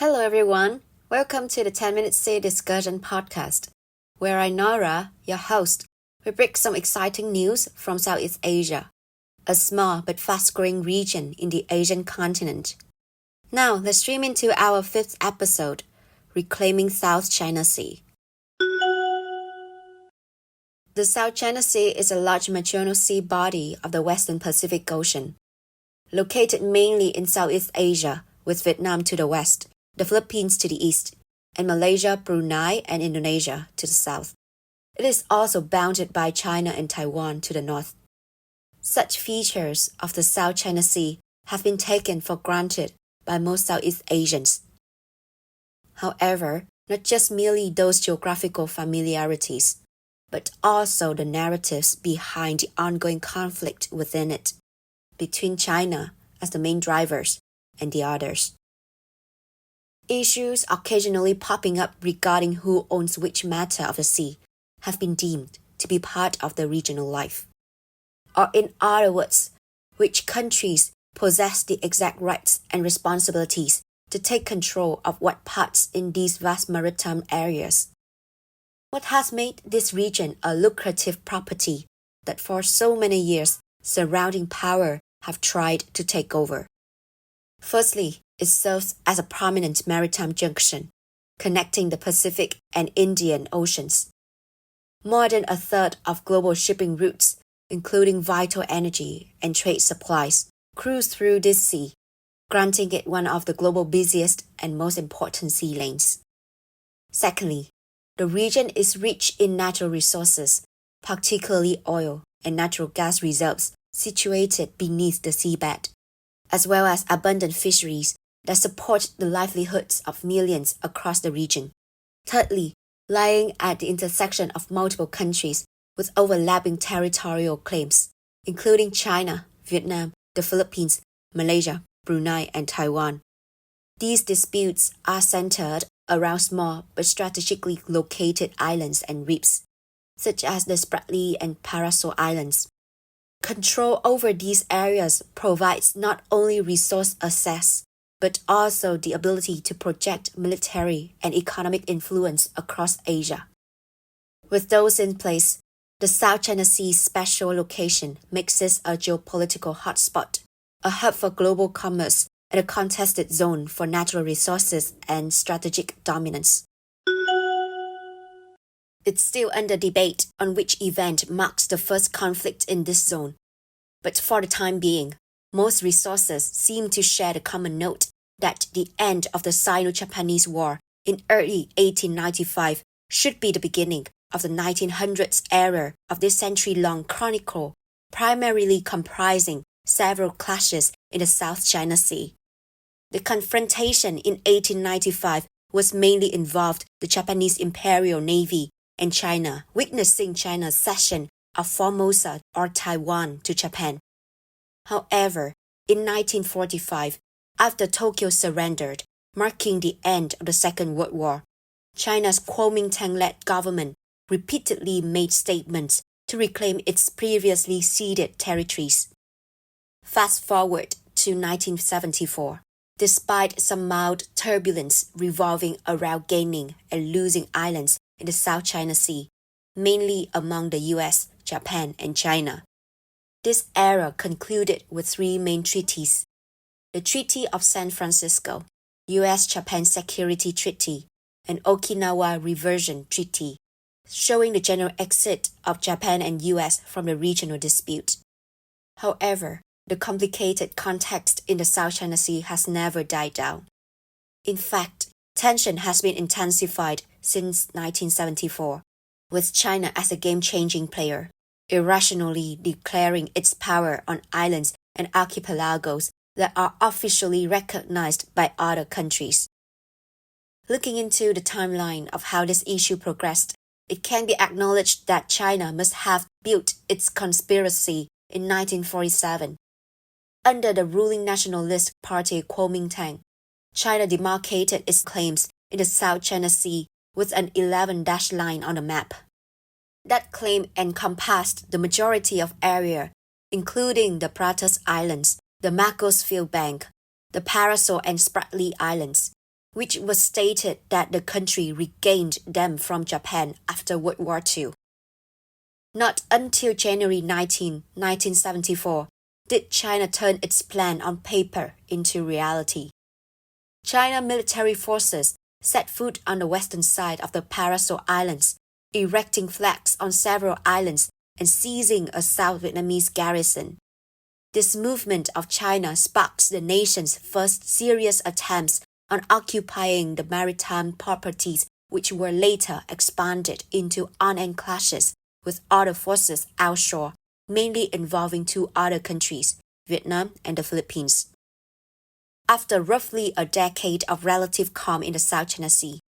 Hello everyone, welcome to the 10-Minute Sea Discussion podcast, where I, Nora, your host, will break some exciting news from Southeast Asia, a small but fast-growing region in the Asian continent. Now let's stream into our 5th episode, Reclaiming South China Sea. The South China Sea is a large marginal sea body of the Western Pacific Ocean, located mainly in Southeast Asia, with Vietnam to the west, the Philippines to the east, and Malaysia, Brunei, and Indonesia to the south. It is also bounded by China and Taiwan to the north. Such features of the South China Sea have been taken for granted by most Southeast Asians. However, not just merely those geographical familiarities, but also the narratives behind the ongoing conflict within it, between China as the main drivers and the others. Issues occasionally popping up regarding who owns which matter of the sea have been deemed to be part of the regional life. Or in other words, which countries possess the exact rights and responsibilities to take control of what parts in these vast maritime areas. What has made this region a lucrative property that for so many years surrounding power have tried to take over? Firstly, it serves as a prominent maritime junction, connecting the Pacific and Indian Oceans. More than a third of global shipping routes, including vital energy and trade supplies, cruise through this sea, granting it one of the global busiest and most important sea lanes. Secondly, the region is rich in natural resources, particularly oil and natural gas reserves situated beneath the seabed, as well as abundant fisheries that support the livelihoods of millions across the region. Thirdly, lying at the intersection of multiple countries with overlapping territorial claims, including China, Vietnam, the Philippines, Malaysia, Brunei, and Taiwan. These disputes are centered around small but strategically located islands and reefs, such as the Spratly and Paracel Islands. Control over these areas provides not only resource access, but also the ability to project military and economic influence across Asia. With those in place, the South China Sea's special location makes it a geopolitical hotspot, a hub for global commerce, and a contested zone for natural resources and strategic dominance. It's still under debate on which event marks the first conflict in this zone, but for the time being, most resources seem to share the common note that the end of the Sino-Japanese War in early 1895 should be the beginning of the 1900s era of this century-long chronicle, primarily comprising several clashes in the South China Sea. The confrontation in 1895 was mainly involved the Japanese Imperial Navy and China witnessing China's cession of Formosa or Taiwan to Japan. However, in 1945, after Tokyo surrendered, marking the end of the Second World War, China's Kuomintang-led government repeatedly made statements to reclaim its previously ceded territories. Fast forward to 1974. Despite some mild turbulence revolving around gaining and losing islands in the South China Sea, mainly among the US, Japan, and China. This era concluded with 3 main treaties: the Treaty of San Francisco, US-Japan Security Treaty, and Okinawa Reversion Treaty, showing the general exit of Japan and US from the regional dispute. However, the complicated context in the South China Sea has never died down. In fact, tension has been intensified since 1974, with China as a game-changing player, irrationally declaring its power on islands and archipelagos that are officially recognized by other countries. Looking into the timeline of how this issue progressed, it can be acknowledged that China must have built its conspiracy in 1947. Under the ruling nationalist party Kuomintang, China demarcated its claims in the South China Sea with an 11-dash line on the map. That claim encompassed the majority of area, including the Pratas Islands, the Macclesfield Bank, the Paracel and Spratly Islands, which was stated that the country regained them from Japan after World War II. Not until January 19, 1974, did China turn its plan on paper into reality. China military forces set foot on the western side of the Paracel Islands, erecting flags on several islands and seizing a South Vietnamese garrison. This movement of China sparks the nation's first serious attempts on occupying the maritime properties, which were later expanded into unending clashes with other forces outshore, mainly involving two other countries, Vietnam and the Philippines. After roughly a decade of relative calm in the South China Sea,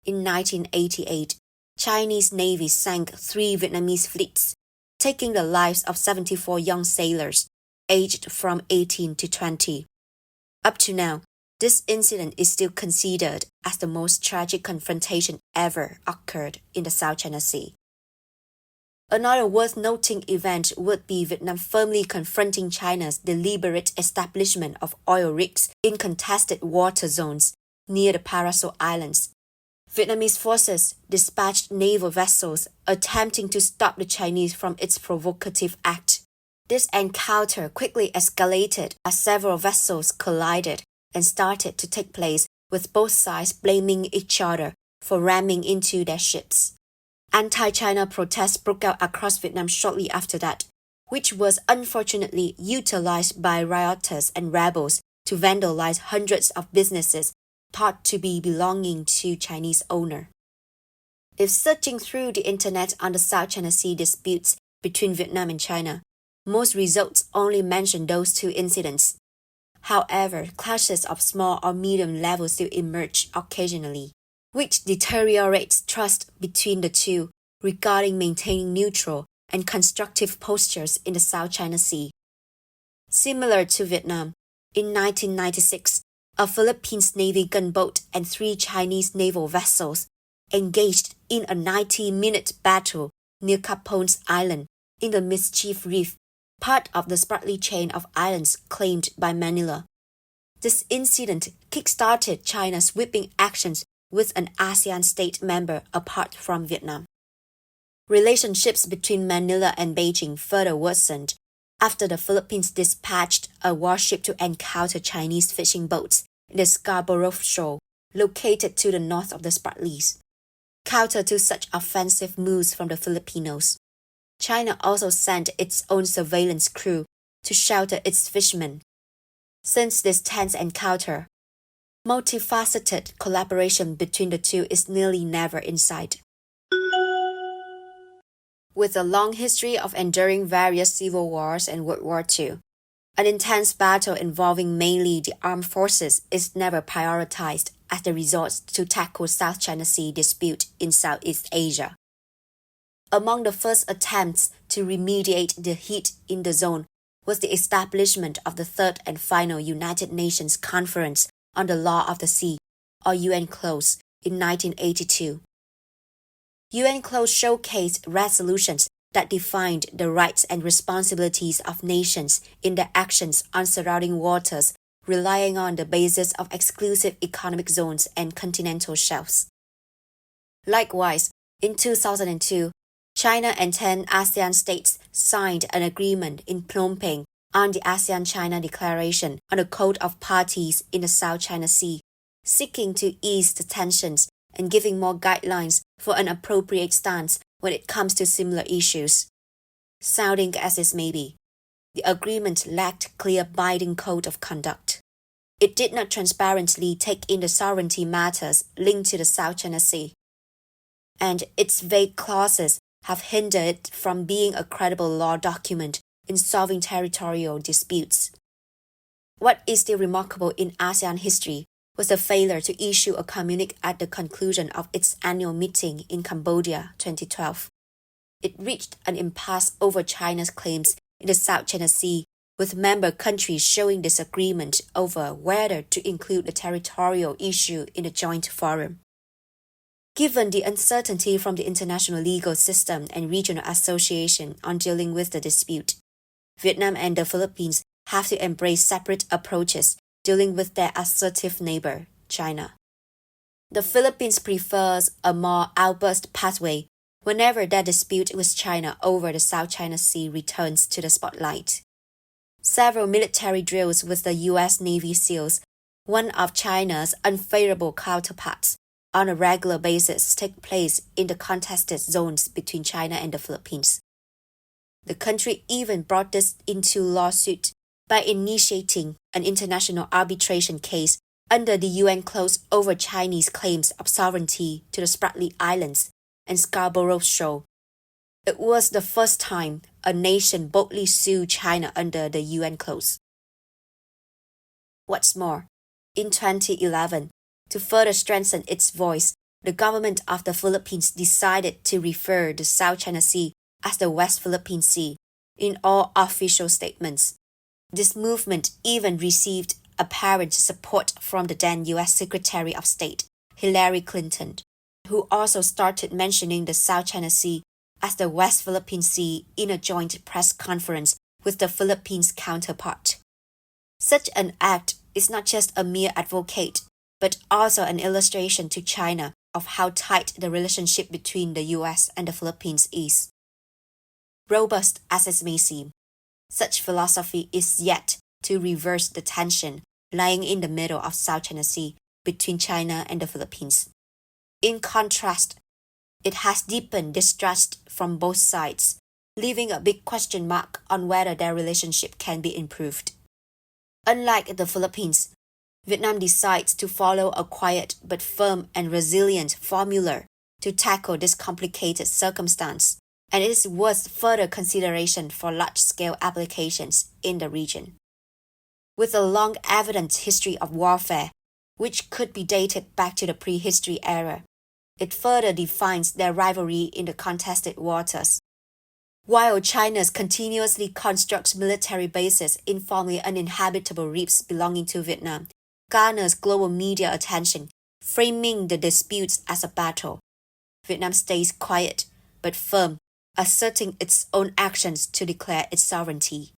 in 1988, Chinese Navy sank 3 Vietnamese fleets, taking the lives of 74 young sailors, aged from 18 to 20. Up to now, this incident is still considered as the most tragic confrontation ever occurred in the South China Sea. Another worth noting event would be Vietnam firmly confronting China's deliberate establishment of oil rigs in contested water zones near the Paracel Islands. Vietnamese forces dispatched naval vessels attempting to stop the Chinese from its provocative act. This encounter quickly escalated as several vessels collided and started to take place, with both sides blaming each other for ramming into their ships. Anti-China protests broke out across Vietnam shortly after that, which was unfortunately utilized by rioters and rebels to vandalize hundreds of businesses thought to be belonging to Chinese owner. If searching through the internet on the South China Sea disputes between Vietnam and China, most results only mention those two incidents. However, clashes of small or medium level still emerge occasionally, which deteriorates trust between the two regarding maintaining neutral and constructive postures in the South China Sea. Similar to Vietnam, in 1996, a Philippines Navy gunboat and 3 Chinese naval vessels engaged in a 90-minute battle near Capone's Island in the Mischief Reef, part of the Spratly chain of islands claimed by Manila. This incident kick-started China's sweeping actions with an ASEAN state member apart from Vietnam. Relationships between Manila and Beijing further worsened after the Philippines dispatched a warship to encounter Chinese fishing boats in the Scarborough Shoal, located to the north of the Spratlys. Counter to such offensive moves from the Filipinos, China also sent its own surveillance crew to shelter its fishermen. Since this tense encounter, multifaceted collaboration between the two is nearly never in sight. With a long history of enduring various civil wars and World War II, an intense battle involving mainly the armed forces is never prioritized as the resort to tackle South China Sea dispute in Southeast Asia. Among the first attempts to remediate the heat in the zone was the establishment of the third and final United Nations Conference on the Law of the Sea, or UNCLOS, in 1982. UNCLOS showcased resolutions that defined the rights and responsibilities of nations in their actions on surrounding waters, relying on the basis of exclusive economic zones and continental shelves. Likewise, in 2002, China and 10 ASEAN states signed an agreement in Phnom Penh on the ASEAN-China Declaration on the Code of Parties in the South China Sea, seeking to ease the tensions and giving more guidelines for an appropriate stance when it comes to similar issues. Sounding as it may be, the agreement lacked clear binding code of conduct. It did not transparently take in the sovereignty matters linked to the South China Sea, and its vague clauses have hindered it from being a credible law document in solving territorial disputes. What is still remarkable in ASEAN history was the failure to issue a communique at the conclusion of its annual meeting in Cambodia 2012. It reached an impasse over China's claims in the South China Sea, with member countries showing disagreement over whether to include the territorial issue in the joint forum. Given the uncertainty from the international legal system and regional association on dealing with the dispute, Vietnam and the Philippines have to embrace separate approaches dealing with their assertive neighbor, China. The Philippines prefers a more outburst pathway whenever their dispute with China over the South China Sea returns to the spotlight. Several military drills with the U.S. Navy SEALs, one of China's unfavorable counterparts, on a regular basis take place in the contested zones between China and the Philippines. The country even brought this into lawsuit by initiating an international arbitration case under the UN clause over Chinese claims of sovereignty to the Spratly Islands and Scarborough Shoal. It was the first time a nation boldly sued China under the UN clause. What's more, in 2011, to further strengthen its voice, the government of the Philippines decided to refer to South China Sea as the West Philippine Sea in all official statements. This movement even received apparent support from the then U.S. Secretary of State, Hillary Clinton, who also started mentioning the South China Sea as the West Philippine Sea in a joint press conference with the Philippines counterpart. Such an act is not just a mere advocate, but also an illustration to China of how tight the relationship between the U.S. and the Philippines is. Robust as it may seem, such philosophy is yet to reverse the tension lying in the middle of South China Sea between China and the Philippines. In contrast, it has deepened distrust from both sides, leaving a big question mark on whether their relationship can be improved. Unlike the Philippines, Vietnam decides to follow a quiet but firm and resilient formula to tackle this complicated circumstance, and it is worth further consideration for large-scale applications in the region. With a long evident history of warfare, which could be dated back to the prehistory era, it further defines their rivalry in the contested waters. While China continuously constructs military bases in formerly uninhabitable reefs belonging to Vietnam, garners global media attention, framing the disputes as a battle, Vietnam stays quiet but firm, asserting its own actions to declare its sovereignty.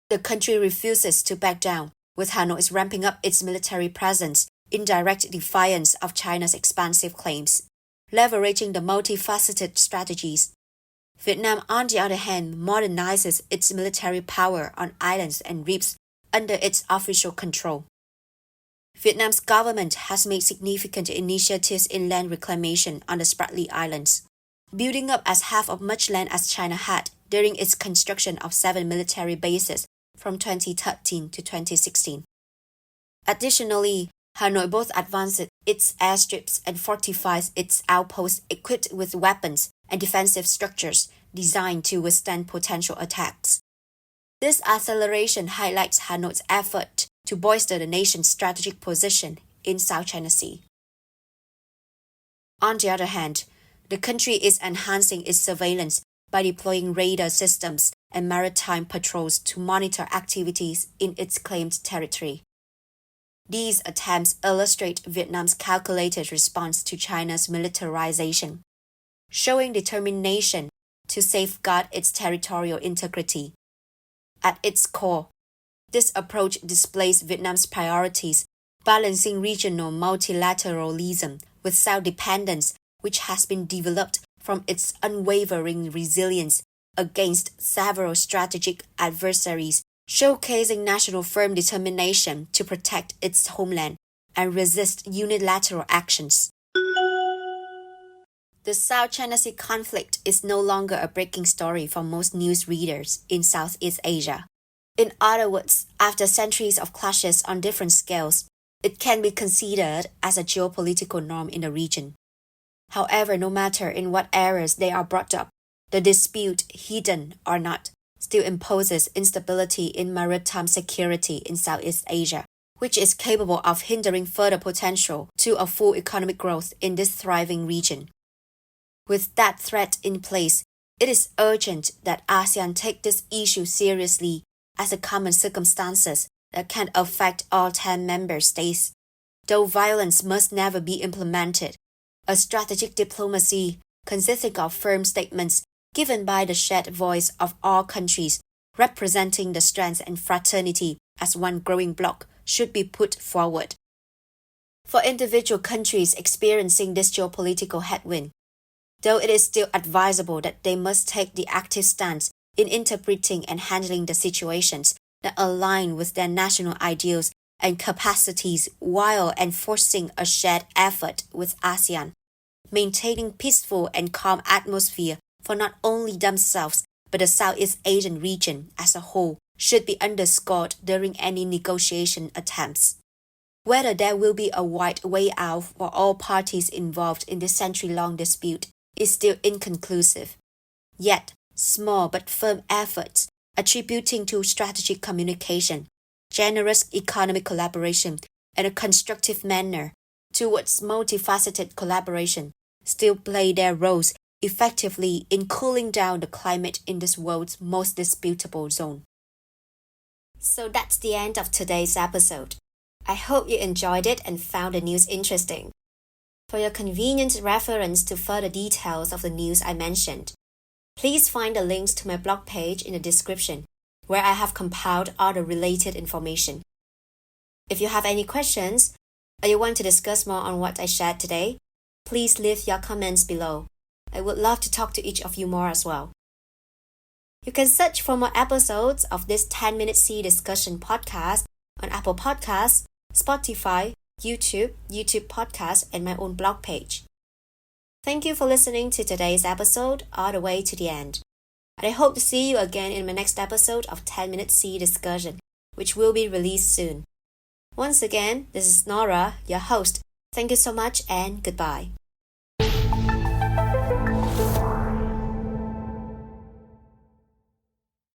The country refuses to back down, with Hanoi ramping up its military presence in direct defiance of China's expansive claims, leveraging the multifaceted strategies. Vietnam, on the other hand, modernizes its military power on islands and reefs under its official control. Vietnam's government has made significant initiatives in land reclamation on the Spratly Islands, building up as half of much land as China had during its construction of 7 military bases from 2013 to 2016. Additionally, Hanoi both advances its airstrips and fortifies its outposts equipped with weapons and defensive structures designed to withstand potential attacks. This acceleration highlights Hanoi's effort to bolster the nation's strategic position in South China Sea. On the other hand, the country is enhancing its surveillance by deploying radar systems and maritime patrols to monitor activities in its claimed territory. These attempts illustrate Vietnam's calculated response to China's militarization, showing determination to safeguard its territorial integrity. At its core, this approach displays Vietnam's priorities, balancing regional multilateralism with self-dependence, which has been developed from its unwavering resilience against several strategic adversaries, showcasing national firm determination to protect its homeland and resist unilateral actions. The South China Sea conflict is no longer a breaking story for most news readers in Southeast Asia. In other words, after centuries of clashes on different scales, it can be considered as a geopolitical norm in the region. However, no matter in what areas they are brought up, the dispute, hidden or not, still imposes instability in maritime security in Southeast Asia, which is capable of hindering further potential to a full economic growth in this thriving region. With that threat in place, it is urgent that ASEAN take this issue seriously as a common circumstances that can affect all 10 member states. Though violence must never be implemented, a strategic diplomacy consisting of firm statements given by the shared voice of all countries representing the strength and fraternity as one growing bloc should be put forward. For individual countries experiencing this geopolitical headwind, though it is still advisable that they must take the active stance in interpreting and handling the situations that align with their national ideals and capacities while enforcing a shared effort with ASEAN, maintaining peaceful and calm atmosphere for not only themselves but the Southeast Asian region as a whole should be underscored during any negotiation attempts. Whether there will be a wide way out for all parties involved in this century-long dispute is still inconclusive. Yet, small but firm efforts attributing to strategic communication, generous economic collaboration, and a constructive manner towards multifaceted collaboration still play their roles effectively in cooling down the climate in this world's most disputable zone. So that's the end of today's episode. I hope you enjoyed it and found the news interesting. For your convenient reference to further details of the news I mentioned, please find the links to my blog page in the description, where I have compiled all the related information. If you have any questions, or you want to discuss more on what I shared today, please leave your comments below. I would love to talk to each of you more as well. You can search for more episodes of this 10-Minute Sea Discussion podcast on Apple Podcasts, Spotify, YouTube Podcasts, and my own blog page. Thank you for listening to today's episode all the way to the end. And I hope to see you again in my next episode of 10-Minute Sea Discussion, which will be released soon. Once again, this is Nora, your host. Thank you so much and goodbye.